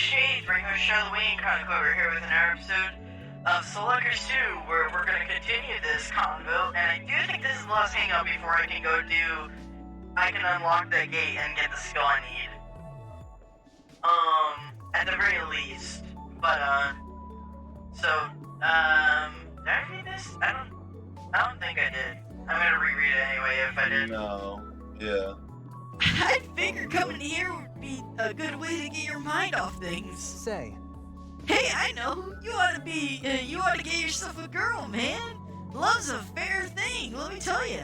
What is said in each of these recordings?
Shades, Ringo Halloween Chronicle over here with another episode of Solukers 2, where we're going to continue this convo, and I do think this is the last hangout before I can unlock the gate and get the skill I need. At the very least. But, did I read this? I don't think I did. I'm gonna reread it anyway if I did. No. Yeah. I figured coming here would be a good way to get your mind off things. Say. Hey, I know. You ought to get yourself a girl, man. Love's a fair thing, let me tell you.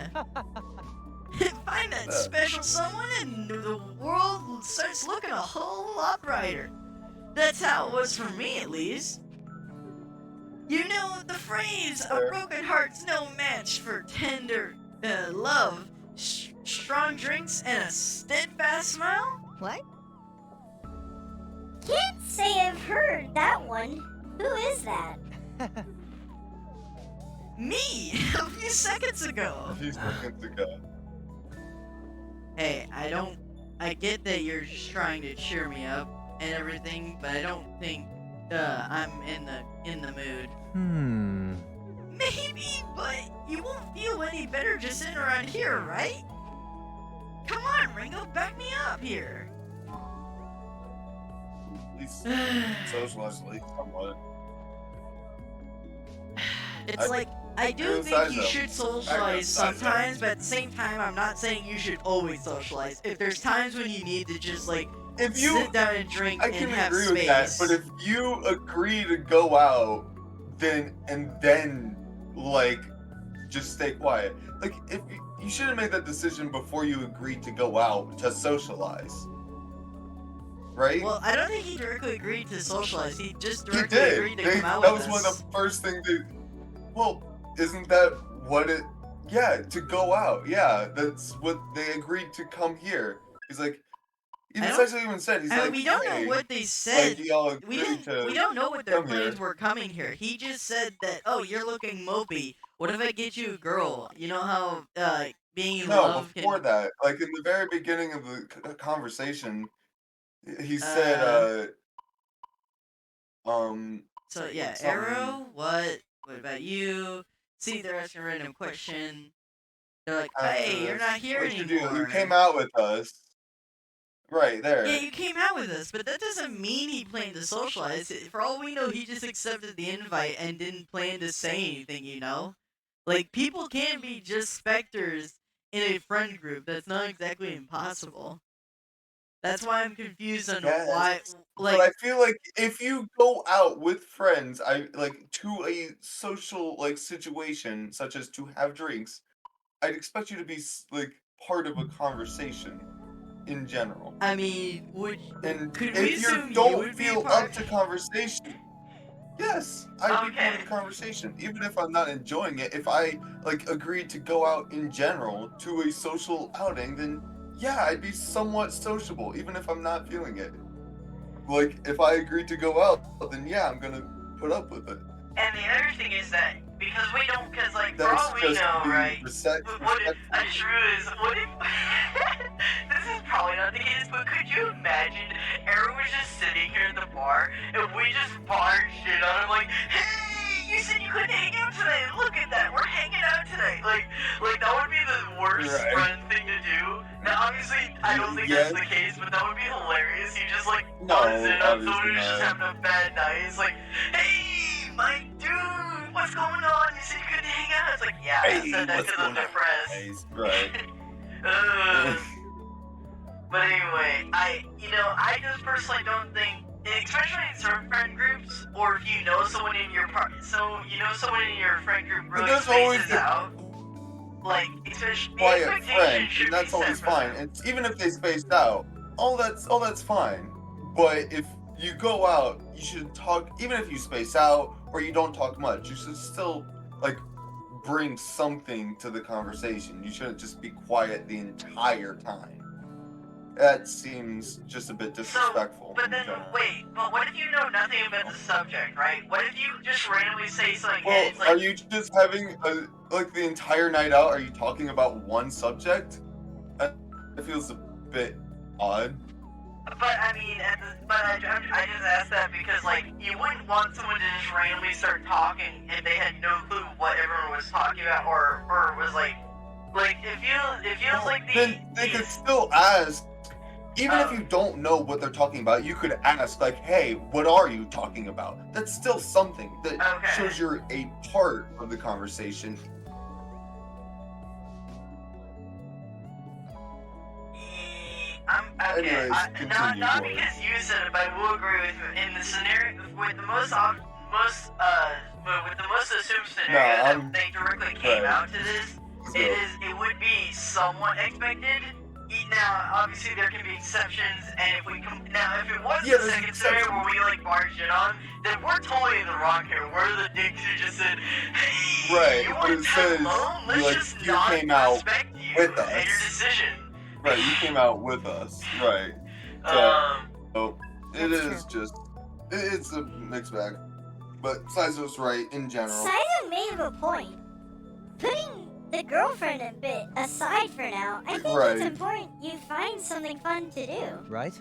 Find that special someone and the world starts looking a whole lot brighter. That's how it was for me, at least. You know the phrase, a broken heart's no match for tender love, strong drinks, and a steadfast smile? What? Can't say I've heard that one. Who is that? Me! A few seconds ago! A few seconds ago. Hey, I get that you're just trying to cheer me up and everything, but I don't think, I'm in the mood. Maybe, but you won't feel any better just sitting around here, right? Come on, Ringo, back me up here. At least socialize at least somewhat. It's I do think you should socialize sometimes, but at the same time, I'm not saying you should always socialize. If there's times when you need to just, sit down and drink and have space. I can agree with that, but if you agree to go out, then, just stay quiet. If you should have made that decision before you agreed to go out to socialize. Right? Well, I don't think he directly agreed to socialize. He just directly did. agreed to come out with us. That was one of the first things well, isn't that what it... Yeah, to go out. Yeah, that's what they agreed to come here. He's like... He essentially even said, we don't know what they said. We don't know what their plans were coming here. He just said that, oh, you're looking mopey. What if I get you a girl? You know how, being in love before that, in the very beginning of the conversation, he said, So, yeah, Arrow, what about you? See, they're asking a random question. They're like, hey, you're not here anymore. You came out with us. Right, there. Yeah, you came out with us, but that doesn't mean he planned to socialize. For all we know, he just accepted the invite and didn't plan to say anything, you know? People can be just specters in a friend group. That's not exactly impossible. That's why I'm confused on why... but I feel like if you go out with friends, to a social, situation, such as to have drinks, I'd expect you to be, part of a conversation. In general. I mean, if you don't feel up to conversation, yes, I'd be part of the conversation. Even if I'm not enjoying it, if I agreed to go out in general to a social outing, then yeah, I'd be somewhat sociable, even if I'm not feeling it. If I agreed to go out, then yeah, I'm gonna put up with it. And the other thing is that because for all we know, right? What I just realized, what if this is probably not the case, but could you imagine Aaron was just sitting here at the bar and we just barged in on him hey, you said you couldn't hang out today. Look at that, we're hanging out today. That would be the worst friend thing to do. Now, obviously, I don't think that's the case, but that would be hilarious. You just buzz in on someone who's just having a bad night. It's hey, my dude, what's going on? You said you couldn't hang out. It's yeah, I said that because I'm depressed. Right. But anyway, I just personally don't think, especially in certain friend groups, or if you know someone in your someone in your friend group really spaces out. Especially quiet friend, and that's always fine. And even if they spaced out, all that's fine. But if you go out, you should talk. Even if you space out or you don't talk much, you should still bring something to the conversation. You shouldn't just be quiet the entire time. That seems just a bit disrespectful. But what if you know nothing about the subject, right? What if you just randomly say something? Well, are you just having the entire night out? Are you talking about one subject? That feels a bit odd. But I mean, I just asked that because like you wouldn't want someone to just randomly start talking if they had no clue what everyone was talking about, or was like it feels like then they could still ask. Even if you don't know what they're talking about, you could ask, like, hey, what are you talking about? That's still something that shows you're a part of the conversation. Okay. Anyways, Not because you said it, but I will agree with you. In the scenario, with the most assumed scenario that they directly came out to this, it would be somewhat expected. Now, obviously, there can be exceptions, and if it was the second scenario where we like barged in on, then we're totally in the wrong here. We're the dicks who just said, "Hey, you want to tag alone? Let's just not respect you and your decision." Right, you came out with us. Right. So it is just it's a mixed bag. But Saizo's right in general. Saizo made a point. Putting the girlfriend a bit aside for now, I think it's important you find something fun to do. Right?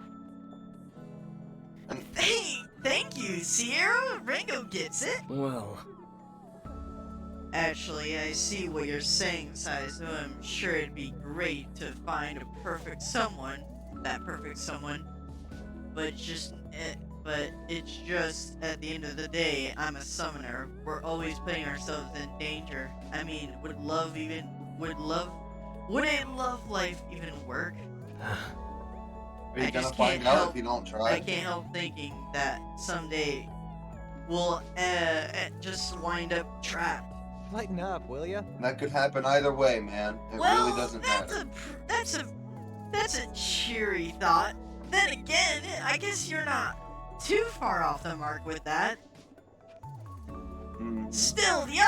Hey, thank you, Sierra. Ringo gets it. Well... Actually, I see what you're saying, Saizo. I'm sure it'd be great to find a perfect someone. That perfect someone. But it's just, at the end of the day, I'm a summoner. We're always putting ourselves in danger. I mean, would love life even work? Are you gonna find out if you don't try? I can't help thinking that someday we'll just wind up trapped. Lighten up, will ya? That could happen either way, man. It really doesn't matter. That's a cheery thought. Then again, I guess you're not too far off the mark with that. Still, the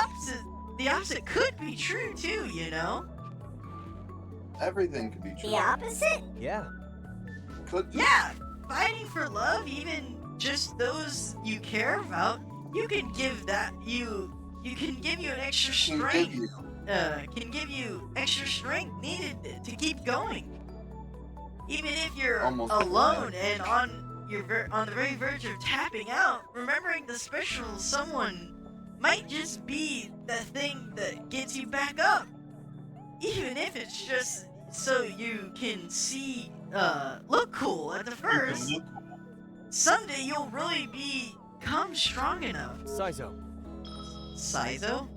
opposite could be true too, you know? Everything could be true. The opposite? Yeah. Could be. Yeah, fighting for love, even just those you care about, can give you an extra strength. Can give you extra strength needed to keep going. Even if you're alone and on the very verge of tapping out, remembering the special someone might just be the thing that gets you back up. Even if it's just so you can look cool at the first. Someday you'll really become strong enough. Saizo.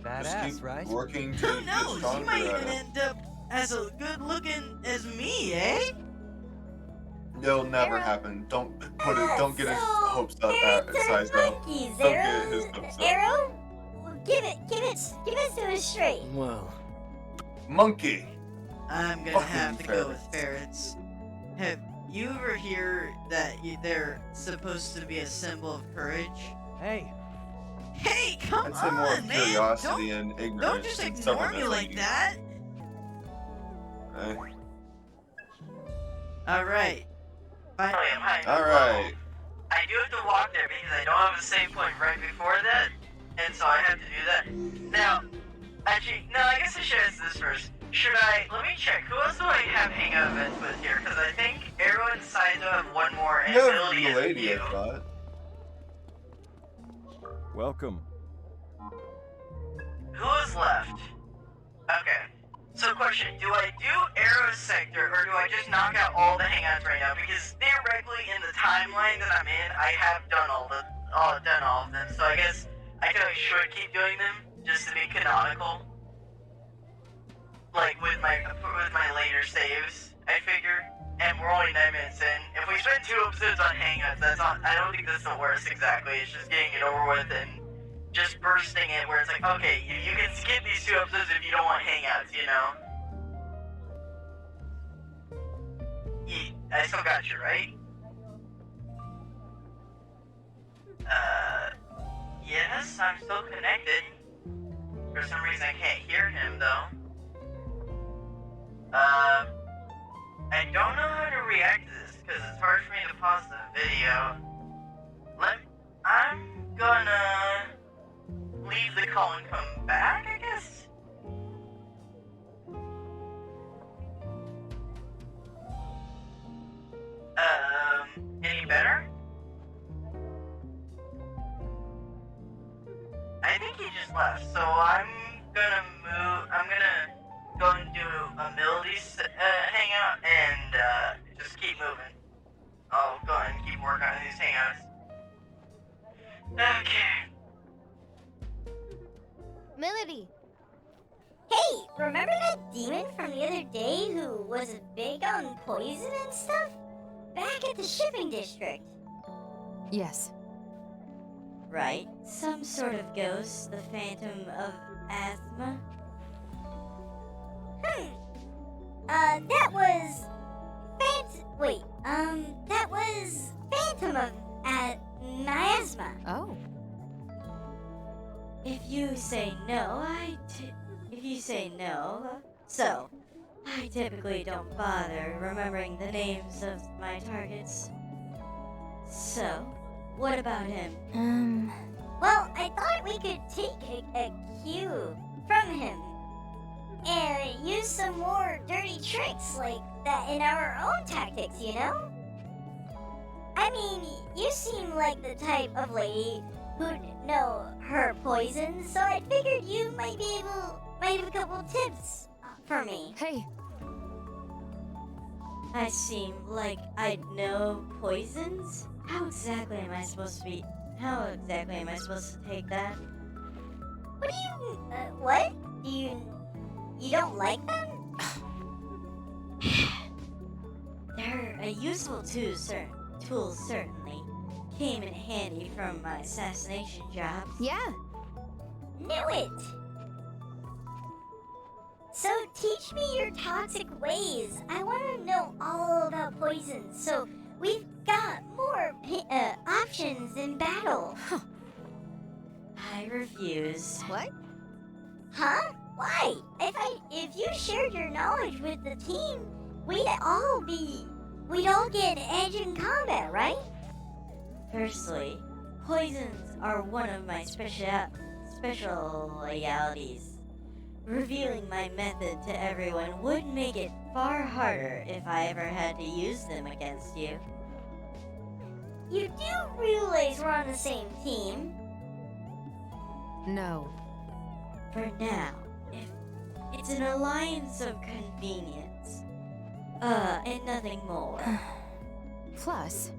Badass, right? Working to Who knows? You might even end up as good looking as me, eh? It'll never happen. Don't get his hopes up at Saizo. Don't get his hopes up. Arrow? Give it to us straight. Well. Monkey. I'm gonna have to go with ferrets. Have you ever heard that they're supposed to be a symbol of courage? Hey, come on, I'd say more of man! curiosity and ignorance. Don't just ignore me like that. All right. All right. I do have to walk there because I don't have a save point right before that, and so I have to do that. Now, actually, no, I guess I should ask this first. Let me check, who else do I have hangout events with here? Because I think Arrow and Saizo have one more ability than you. I thought. Welcome. Who is left? Okay. So question, do I do Arrow sector, or do I just knock out all the hangouts right now? Because theoretically, in the timeline that I'm in, I have done all of them. So I guess I should keep doing them, just to be canonical. Like with my later saves, I figure. And we're only 9 minutes in. If we spend 2 episodes on hangouts, I don't think that's the worst exactly. It's just getting it over with and just bursting it where it's like, okay, you can skip these 2 episodes if you don't want hangouts, you know? I still got you, right? Yes, I'm still connected. For some reason I can't hear him, though. I don't know how to react to this, because it's hard for me to pause the video. I'm gonna leave the call and come back, I guess? left. So I'm gonna go and do a Melody's hangout and just keep moving. I'll go ahead and keep working on these hangouts. Okay. Melody. Hey, remember that demon from the other day who was big on poison and stuff? Back at the shipping district. Yes. Right, some sort of ghost, the Phantom of Asthma. That was... that was Phantom of Miasma. Oh. If you say no, so I typically don't bother remembering the names of my targets. So, what about him? Well, I thought we could take a cue from him and use some more dirty tricks like that in our own tactics, you know? I mean, you seem like the type of lady who'd know her poison, so I figured you might have a couple tips for me. Hey. I seem like I'd know poisons? How exactly am I supposed to take that? What? You don't like them? They're a useful tool, certainly. Came in handy from my assassination jobs. Yeah. Knew it! So teach me your toxic ways. I want to know all about poisons, so we've got more options in battle. I refuse. What? Huh? Why? If you shared your knowledge with the team, we'd all get an edge in combat, right? Firstly, poisons are one of my specialities. Revealing my method to everyone would make it far harder if I ever had to use them against you. You do realize we're on the same team? No. For now, it's an alliance of convenience. And nothing more. Plus,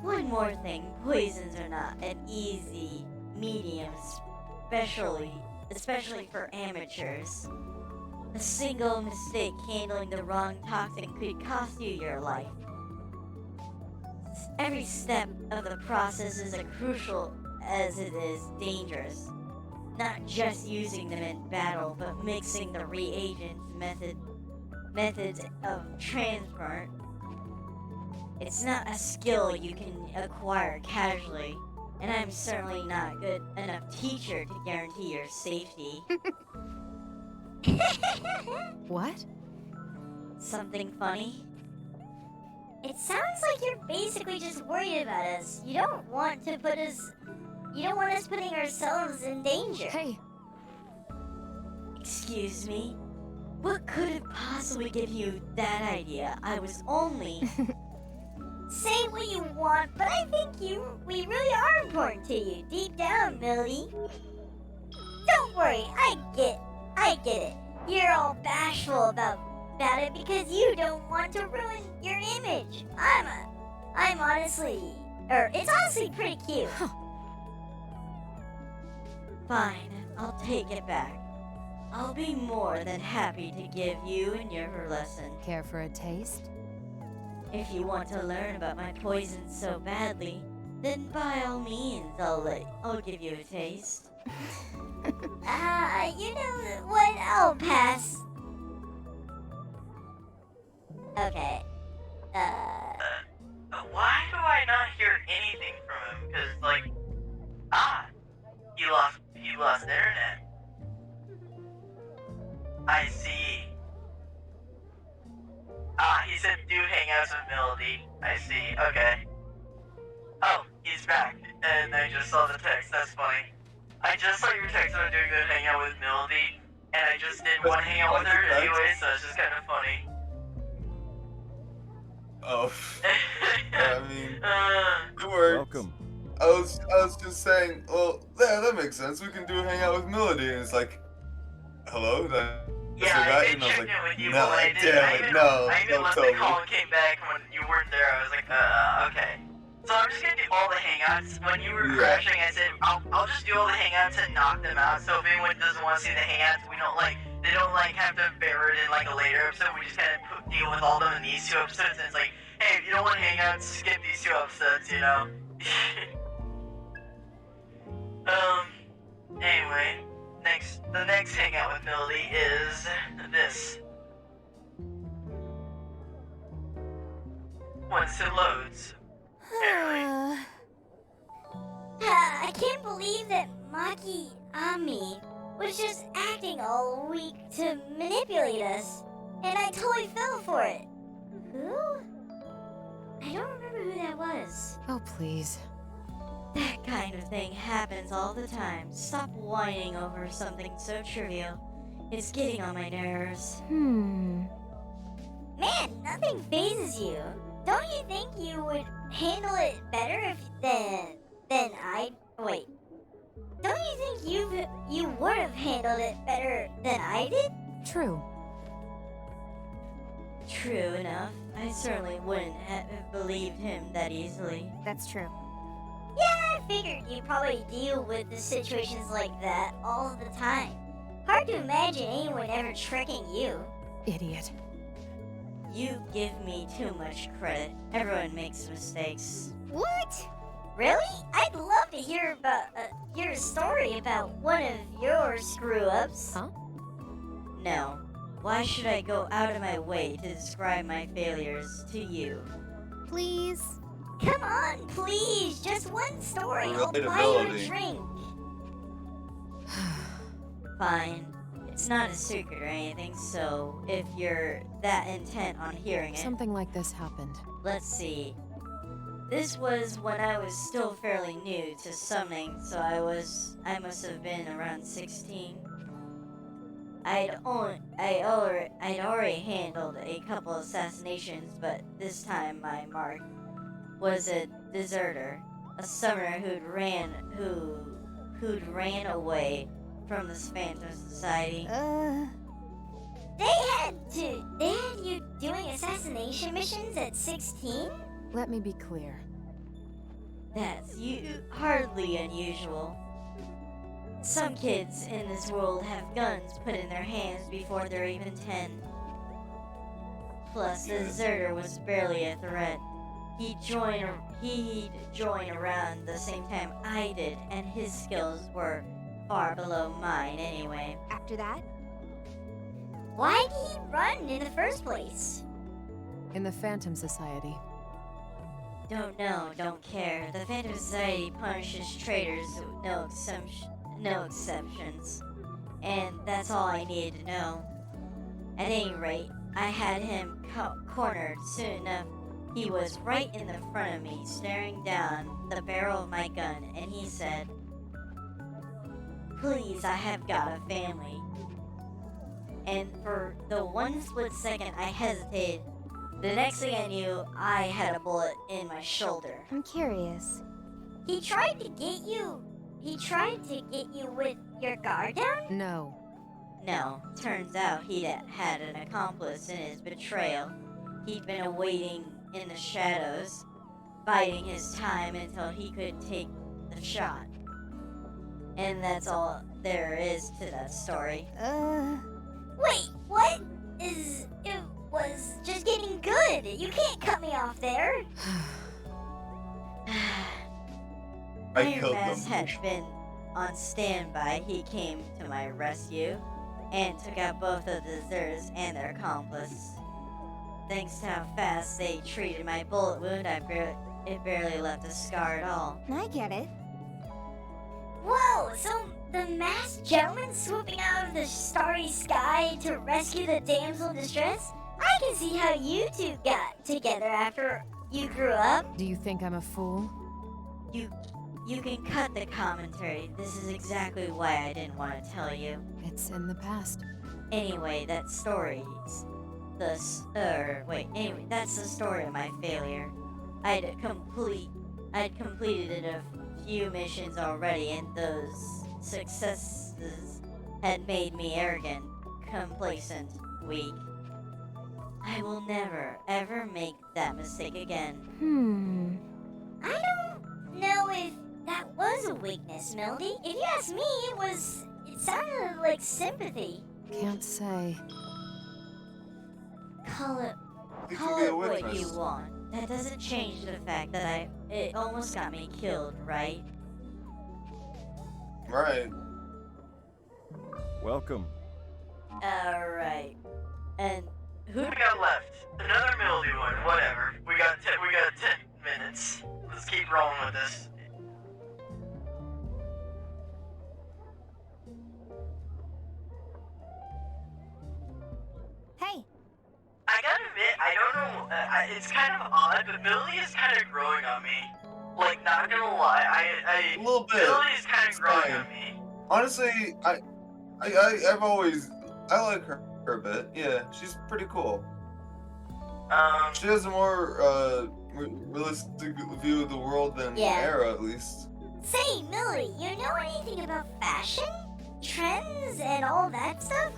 one more thing, poisons are not an easy medium, especially for amateurs. A single mistake handling the wrong toxin could cost you your life. Every step of the process is as crucial as it is dangerous. Not just using them in battle, but mixing the reagents, methods of transport. It's not a skill you can acquire casually, and I'm certainly not a good enough teacher to guarantee your safety. what? Something funny? It sounds like you're basically just worried about us. You don't want us putting ourselves in danger. Hey. Excuse me? What could have possibly given you that idea? I was only... Say what you want, but I think we really are important to you, deep down, Melody. Don't worry, I get it. You're all bashful about it because you don't want to ruin your image. It's honestly pretty cute. Fine, I'll take it back. I'll be more than happy to give you and your lesson. Care for a taste? If you want to learn about my poison so badly, then by all means, I'll give you a taste. You know what? I'll pass. Okay. Why do I not hear anything from him? Because, he lost internet. I see. He said do hangouts with Melody. I see, okay. Oh, he's back. And I just saw the text, that's funny. I just saw your text about doing a hangout with Melody, and I just did one hangout with her anyway, so it's just kind of funny. Oh. I mean, it worked. Welcome. I was was just saying, well, yeah, that makes sense. We can do a hangout with Melody, and it's like, hello, that's the guy, and I was like, no, damn it, no, I even don't left tell the me. call and came back when you weren't there. I was like, okay. So I'm just gonna do all the hangouts. When you were crashing, I said, I'll just do all the hangouts and knock them out. So if anyone doesn't want to see the hangouts, they don't have to bear it in a later episode. We just kind of deal with all of them in these 2 episodes. And it's like, hey, if you don't want hangouts, skip these 2 episodes, you know? Anyway, the next hangout with Melody is this. Once it loads. I can't believe that Maki Ami was just acting all week to manipulate us, and I totally fell for it. Who? I don't remember who that was. Oh, please. That kind of thing happens all the time. Stop whining over something so trivial. It's getting on my nerves. Hmm. Man, nothing phases you. Don't you think you would handle it better than I? Wait. Don't you think you would have handled it better than I did? True. True enough. I certainly wouldn't have believed him that easily. That's true. Yeah, I figured you probably deal with the situations like that all the time. Hard to imagine anyone ever tricking you. Idiot. You give me too much credit. Everyone makes mistakes. What? Really? I'd love to hear about your story about one of your screw-ups. Huh? No. Why should I go out of my way to describe my failures to you? Please? Come on, please. Just one story. I'll buy you a Relatability. drink. Fine. It's not a secret or anything, so if you're that intent on hearing it, Something like this happened. let's see. This was when I was still fairly new to summoning, so I must have been around 16. I'd already handled a couple assassinations, but this time my mark was a deserter, a summoner who'd ran away from this phantom society. They had you doing assassination missions at 16? Let me be clear. That's hardly unusual. Some kids in this world have guns put in their hands before they're even 10. Plus, the deserter was barely a threat. He'd join around the same time I did, and his skills were far below mine anyway. After that? Why did he run in the first place? In the Phantom Society. Don't know, don't care. The Phantom Society punishes traitors with no exceptions. And that's all I needed to know. At any rate, I had him cornered soon enough. He was right in the front of me, staring down the barrel of my gun, and he said, "Please, I have got a family." And for the one split second I hesitated. The next thing I knew, I had a bullet in my shoulder. I'm curious. He tried to get you with your guard down? No. No, turns out he'd had an accomplice in his betrayal. He'd been awaiting in the shadows, biding his time until he could take the shot. And that's all there is to that story. Wait, what? It was just getting good. You can't cut me off there. I killed Mass them. had been on standby. He came to my rescue and took out both of the deserters and their accomplice. Thanks to how fast they treated my bullet wound, it barely left a scar at all. I get it. Whoa, so the masked gentleman swooping out of the starry sky to rescue the damsel in distress? I can see how you two got together after you grew up. Do you think I'm a fool? You can cut the commentary. This is exactly why I didn't want to tell you. It's in the past. Anyway, that story's that's the story of my failure. I'd completed it a few missions already, and those successes had made me arrogant, complacent, weak. I will never, ever make that mistake again. I don't know if that was a weakness, Melody. If you ask me, it sounded like sympathy. Can't say. Call it It can be a what weakness. you want. That doesn't change the fact that it almost got me killed, right? Right. Welcome. Alright. And who Who we got left? Another mildew one, whatever. We got 10 minutes. Let's keep rolling with this. Hey, I gotta admit, I don't know, it's kind of odd, but Millie is kind of growing on me. Like, not gonna lie, A little bit. Millie is kind of It's growing fine. on me. Honestly, I like her a bit. Yeah, she's pretty cool. She has a more realistic view of the world than Yeah. Era, at least. say, Millie, you know anything about fashion? Trends and all that stuff?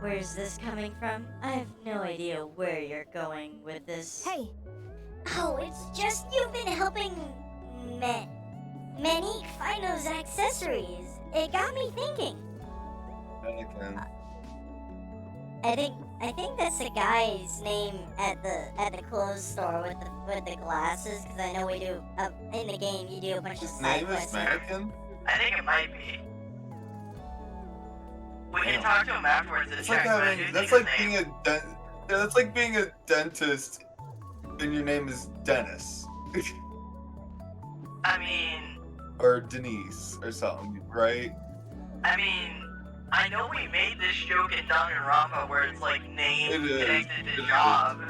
Where's this coming from? I have no idea where you're going with this. Hey. Oh, it's just you've been helping Manique find those accessories. It got me thinking. Anakin. I think that's the guy's name at the clothes store with the glasses. Because I know we do in the game you do a bunch of His side name is quests. Mannequin? I think it might be. We can Damn. talk to him afterwards to It's like check, but I do having, think that's his like name. being that's like being a dentist and your name is Dennis. I mean, Or Denise or something, right? I know we made this joke in Danganronpa where it's like name It is. connected It to is. job.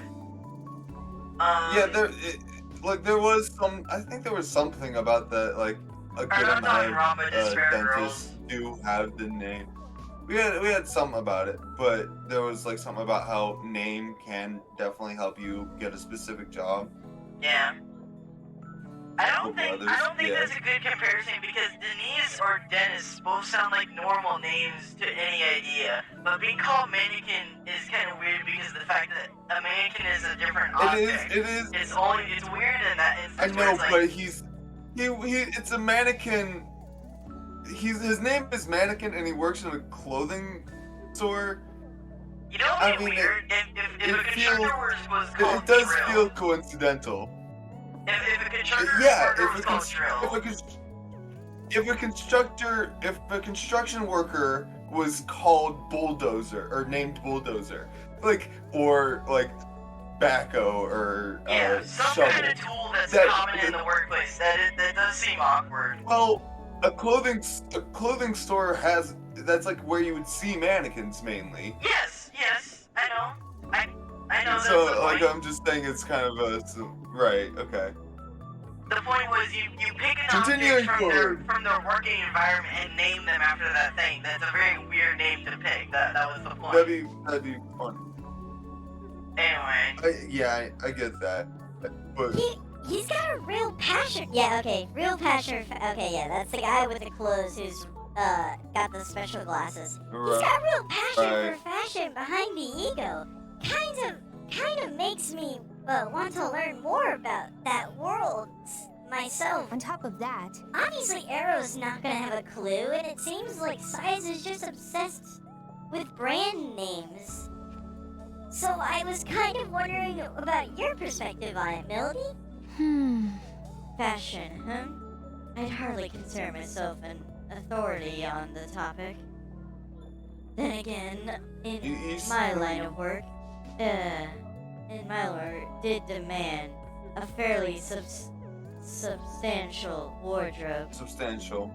Yeah, there was some, I think there was something about that, like a good not amount Danganronpa, of just Fair dentists do have the name. We had something about it, but there was like something about how name can definitely help you get a specific job. Yeah. I don't Over think others, yeah. that's a good comparison because Denise or Dennis both sound like normal names to any idea. But being called mannequin is kind of weird because of the fact that a mannequin is a different object. It is. It's weird in that I instance where know, it's like, but it's a mannequin. His name is Mannequin, and he works in a clothing store. you know I what'd be mean, weird? If it a constructor feels- was called It does Drill. feel coincidental. If a constructor Yeah, worker if was a called Drill. if a construction worker was called Bulldozer or named Bulldozer, or backhoe or Yeah, some shovel. kind of tool that's That- common in the workplace. That does seem awkward. Well, a clothing store that's like where you would see mannequins mainly. Yes, I know. I know that's So the point. I'm just saying it's kind of right. Okay. The point was you pick an Continuing object forward. from their working environment and name them after that thing. That's a very weird name to pick. That was the point. That'd be fun. Anyway, I get that, but He's got a real passion. Yeah, okay, real passion. Okay, yeah, that's the guy with the clothes who's got the special glasses. He's got real passion Right. for fashion behind the ego. Kind of makes me want to learn more about that world myself. On top of that, Obviously, Arrow's not gonna have a clue, and it seems like Size is just obsessed with brand names. So I was kind of wondering about your perspective on it, Melody. Fashion, huh? I'd hardly consider myself an authority on the topic. Then again, in You my line of work, did demand a fairly substantial wardrobe. substantial.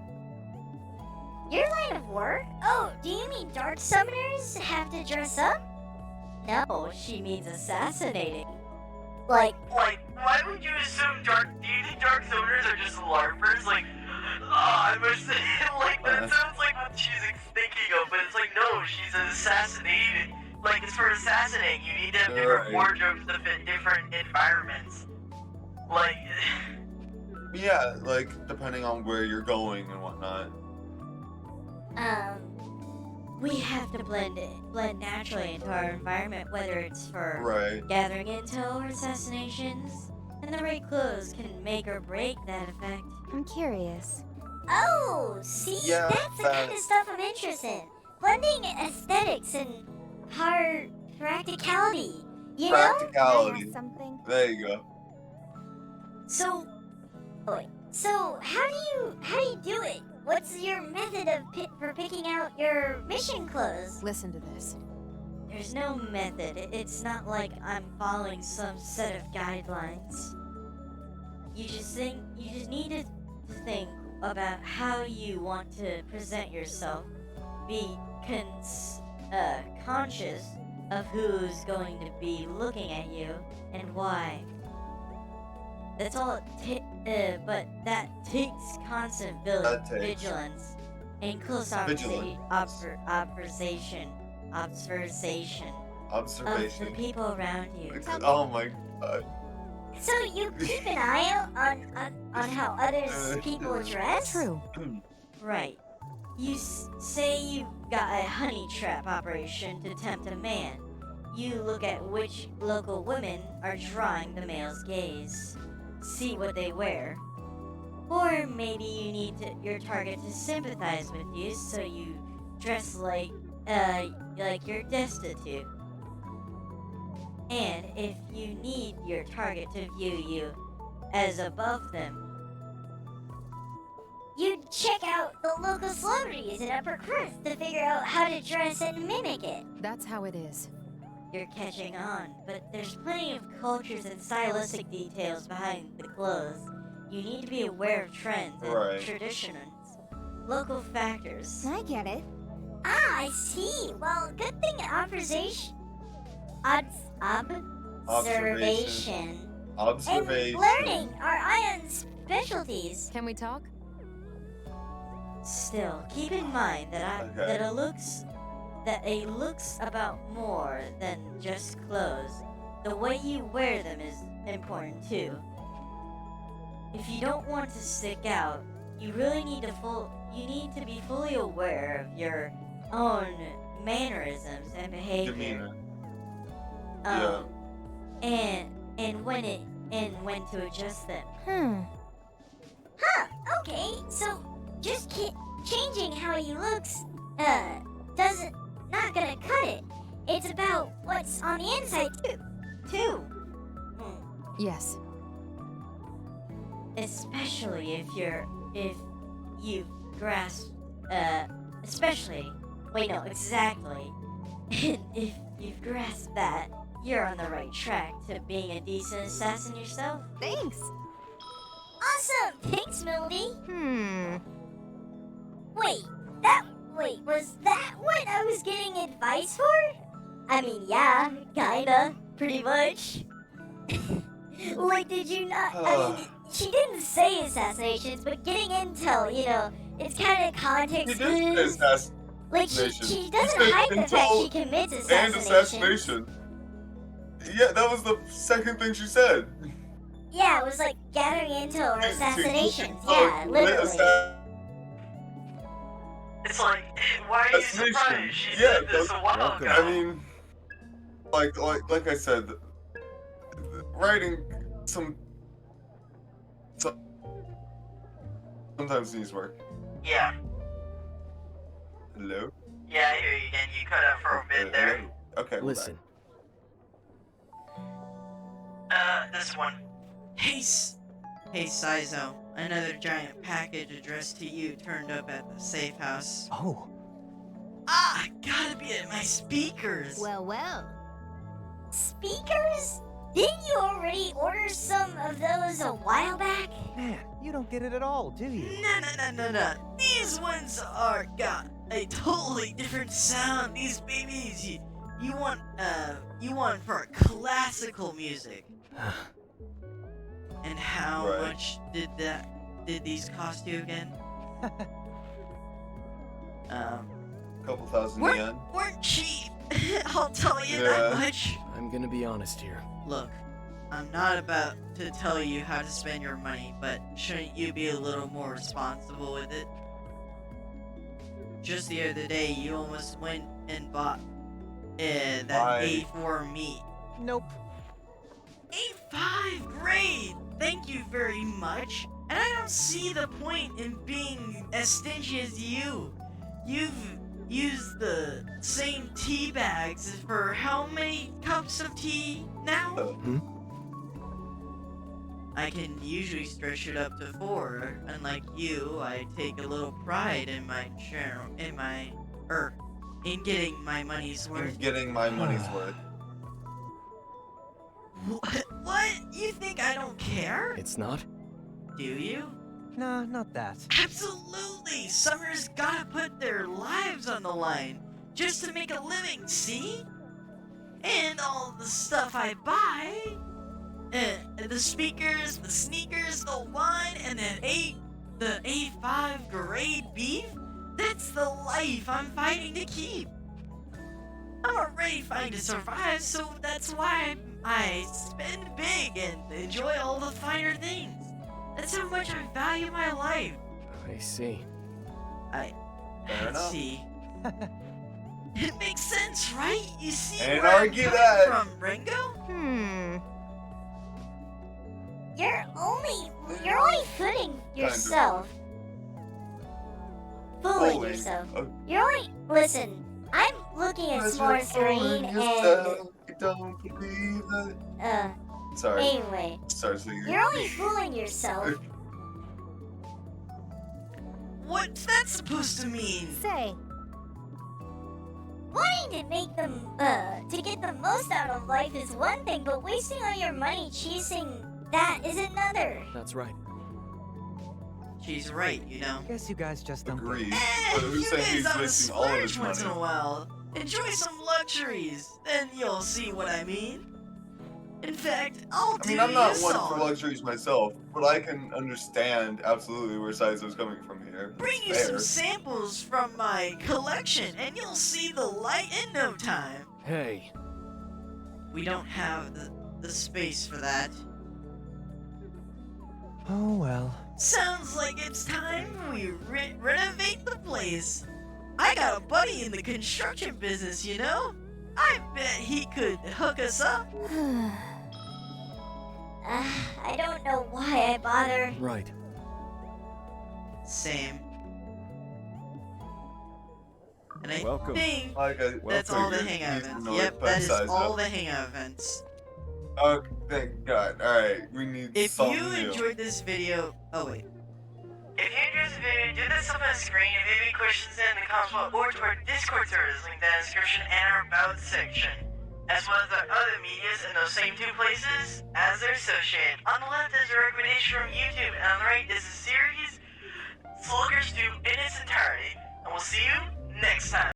Your line of work? Oh, do you mean dark summoners have to dress up? No, she means assassinating. Like, why would you assume do you think Dark Zoners are just LARPers? I must say, that sounds like what she's thinking of, but it's like, no, she's an assassinated. It's for assassinating. You need to have different Right. wardrobes to fit different environments. Yeah, like depending on where you're going and whatnot. We have to blend naturally into our environment, whether it's for Right. gathering intel or assassinations, and the right clothes can make or break that effect. I'm curious. Oh, see, Yeah, that's the kind of stuff I'm interested in. Blending aesthetics and practicality, you know? Practicality. Can I ask something? There you go. So, so how do you do it? What's your method of for picking out your mission clothes? Listen to this. There's no method. It's not like I'm following some set of guidelines. You just need to think about how you want to present yourself. Be conscious of who's going to be looking at you and why. That's all but that takes constant vigilance and close observation of the people around you. Oh my god. So you keep an eye out on how others people dress? True. Right. You say you've got a honey trap operation to tempt a man. You look at which local women are drawing the male's gaze. See what they wear. Or maybe you need your target to sympathize with you, so you dress like you're destitute. And if you need your target to view you as above them, you'd check out the local celebrities in upper crust to figure out how to dress and mimic it. That's how it is. you're catching on, but there's plenty of cultures and stylistic details behind the clothes. You need to be aware of trends and traditions, local factors. I get it. Ah, I see. Well, good thing observation and learning are Ion's specialties. Can we talk? Still, keep in mind that that it looks about more than just clothes. The way you wear them is important too. If you don't want to stick out, you really need to be fully aware of your own mannerisms and behavior. And when to adjust them. Okay, so just changing how he looks not gonna cut it. It's about what's on the inside too. Yes. Especially if you've grasped exactly. And if you've grasped that, you're on the right track to being a decent assassin yourself. Thanks. Awesome! Thanks, Melody. Wait, was that what I was getting advice for? I mean, yeah, kinda, pretty much. Like, did you not? I mean, she didn't say assassinations, but getting intel, it's kind of context clues. Like, she doesn't hide the fact she commits assassinations. And assassination. Yeah, that was the second thing she said. Yeah, it was like gathering intel or assassinations. Yeah, literally. It's like, why are you surprised? She said this a while ago. I mean, like I said, writing sometimes needs work. Yeah. Hello? Yeah, I hear you again. You cut out for a bit there. Okay. Listen. This one. Hey, Saizo. Another giant package addressed to you turned up at the safe house. Oh. Gotta be at my speakers. Well. Speakers? Didn't you already order some of those a while back? Man, you don't get it at all, do you? No. These ones got a totally different sound. These babies, you want for classical music. And how much did these cost you again? Couple thousand yen. Weren't cheap. I'll tell you that much. I'm gonna be honest here. Look, I'm not about to tell you how to spend your money, but shouldn't you be a little more responsible with it? Just the other day, you almost went and bought that A4 meat. Nope. A5, great! Thank you very much. And I don't see the point in being as stingy as you. You've used the same tea bags for how many cups of tea now? I can usually stretch it up to 4. Unlike you, I take a little pride in in getting my money's worth. What? You think I don't care? It's not? Do you? Nah, not that. Absolutely! Summer's gotta put their lives on the line just to make a living, see? And all the stuff I buy, the speakers, the sneakers, the wine, and the A5 grade beef, that's the life I'm fighting to keep. I'm already fighting to survive, so that's why I spend big and enjoy all the finer things. That's how much I value my life. I see. I Fair enough. see. It makes sense, right? You see Ain't where I'm argue coming that. from, Ringo? You're only fooling yourself. Fooling yourself. You're only listen. I'm looking at small screen and don't believe it. Sorry. Anyway, Sorry, singing. you're only fooling yourself. What's that supposed to mean? Say, Wanting to make them to get the most out of life is one thing, but wasting all your money chasing that is another. That's right. She's right, you know. Guess you guys just don't get Agreed. it. But who's You saying guys he's ought to wasting all of his splurge once in money? a while. Enjoy some luxuries, then you'll see what I mean. In fact, I'll do I'm not you a one for solid. luxuries myself, but I can understand absolutely where Saizo's coming from here. Bring you Fair. some samples from my collection, and you'll see the light in no time. Hey, We don't have the space for that. Oh well. Sounds like it's time we renovate the place. I got a buddy in the construction business, you know? I bet he could hook us up. I don't know why I bother. right. Same. And I Welcome. think Okay, that's all the figured. hangout He's events. annoyed Yep, by that is Saizo. all the hangout events. Okay, thank God. Alright, we need If something you new. enjoyed this video, oh wait. If you enjoyed this video, do this up on the screen. If you have any questions in the comments below, or to our Discord servers, link in the description and our About section. As well as our other medias in those same 2 places as they're associated. On the left is a recommendation from YouTube, and on the right is a series Sluggers 2 in its entirety. And we'll see you next time.